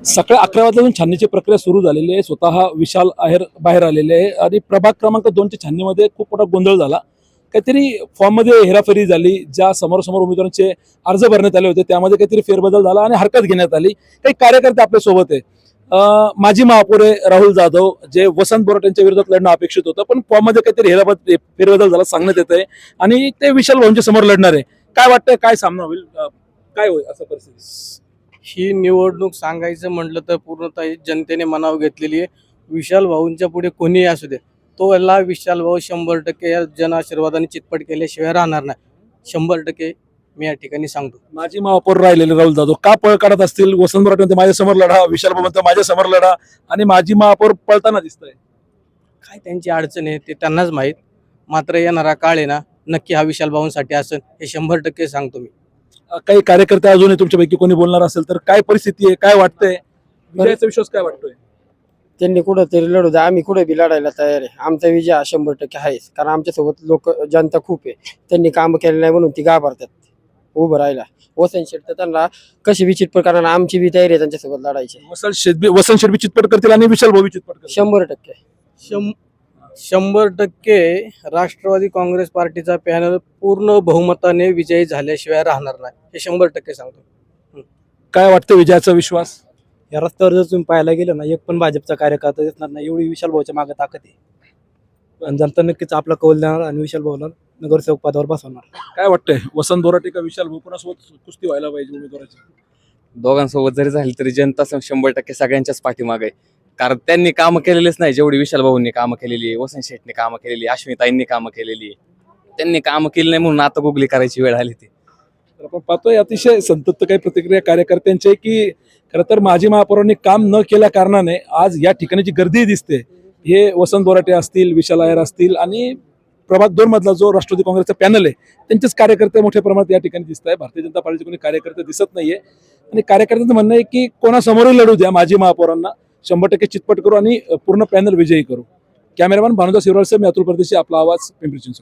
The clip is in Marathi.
सकाळी 11 वाजल्यापासून छाननीची प्रक्रिया सुरू झालेली आहे. स्वतः विशाल आहेर बाहेर आलेले आहे आणि प्रभाग क्रमांक 2च्या छाननीमध्ये खूप मोठा गोंधळ झाला. काहीतरी फॉर्ममध्ये हेराफेरी झाली. ज्या समोर उमेदवारांचे अर्ज भरण्यात आले होते त्यामध्ये काहीतरी फेरबदल झाला आणि हरकत घेण्यात आली. काही कार्यकर्ते आपल्या सोबत आहे. माजी महापौर आहे राहुल जाधव, जे वसंत बोराट यांच्या विरोधात लढणं अपेक्षित होतं, पण फॉर्ममध्ये काहीतरी फेरबदल झाला सांगण्यात येत आहे आणि ते विशाल भाऊंच्या समोर लढणार आहे. काय वाटतंय, काय सामना होईल, काय होईल असं परिस्थिती? ही निवडणूक सांगायचं म्हटलं तर पूर्णतः जनतेने मनावर घेतलेली आहे. विशाल भाऊंच्या पुढे कोणीही असू दे, तो याला विशाल भाऊ 100% या जन आशीर्वादाने चितपट केल्याशिवाय राहणार नाही. 100% मी या ठिकाणी सांगतो. माजी महापौर राहिलेले राहुल जाधव का पळ काढत असतील? वसंत बोराट म्हणते माझ्या समोर लढा, विशाल भाऊ म्हणते माझ्या समोर लढा आणि माजी महापौर पळताना दिसतंय. काय त्यांची अडचण आहे ते त्यांनाच माहीत. मात्र येणारा काळ आहे ना, नक्की हा विशाल भाऊंसाठी असेल हे 100% सांगतो मी. काही कार्यकर्ते अजूनही तुमच्यापैकी कोणी बोलणार असेल तर काय परिस्थिती आहे, काय वाटतंय, विजयाचा विश्वास काय वाटतोय? त्यांनी कुठं तरी लढू द्या, आम्ही कुठे बी लढायला तयार आहे. आमचा विजय हा 100% आहेच, कारण आमच्यासोबत लोक जनता खूप आहे. त्यांनी काम केले नाही म्हणून ती घाबरतात उभं राहायला. वसंत शेठ तर त्यांना कशी बी चितपट करणार, आमची बी तयारी आहे त्यांच्यासोबत लढायची. वसंत शेट्टी चितपट करतील आणि विशाल भाऊ चितपट करतील. 100%. 100% राष्ट्रवादी काँग्रेस पार्टीचा पॅनल पूर्ण बहुमताने विजयी झाल्याशिवाय राहणार नाही हे 100% सांगतो. काय वाटतं विजयाचा विश्वास? या रस्त्यावर जर तुम्ही पाहायला गेलं ना, एक पण भाजपचा कार्यकर्ता दिसणार नाही, एवढी विशाल भाऊच्या मागे ताकद आहे. आणि जनता नक्कीच आपला कौल देणार आणि विशाल भाऊला नगरसेवक पदावर बसवणार. काय वाटतंय, वसंत बोराटे का विशाल भाऊ, कोणासोबत कुस्ती व्हायला पाहिजे उमेदवाराची? दोघांसोबत जरी झाली तरी जनता 100% सगळ्यांच्याच पाठीमागे आहे. कारण त्यांनी कामं केलेलेच नाही जेवढी विशाल भाऊंनी कामं केलेली आहे, वसंत शेठने कामं केलेली आहे, अश्विताईंनी कामं केलेली आहे. त्यांनी कामं केली नाही म्हणून आता गुगली करायची वेळ आली ती. तर आपण पाहतोय अतिशय संतप्त काही प्रतिक्रिया कार्यकर्त्यांची, की खरं तर माजी महापौरांनी काम न केल्या कारणाने आज या ठिकाणी जी गर्दी दिसते, हे वसंत बोराटे असतील, विशाल आहेर असतील आणि प्रभाग 2 मधला जो राष्ट्रवादी काँग्रेसचा पॅनल आहे त्यांचेच कार्यकर्ते मोठ्या प्रमाणात या ठिकाणी दिसत आहे. भारतीय जनता पार्टीचे कोणी कार्यकर्ते दिसत नाहीये आणि कार्यकर्त्यांचं म्हणणं आहे की कोणासमोरही लढू द्या, माजी महापौरांना 100% चितपट करू आणि पूर्ण पॅनल विजयी करू. कॅमेरामॅन भानुदास हिवराळसह मी अतुल परदेशी, आपला आवाज, पिंपरी चिंचवड.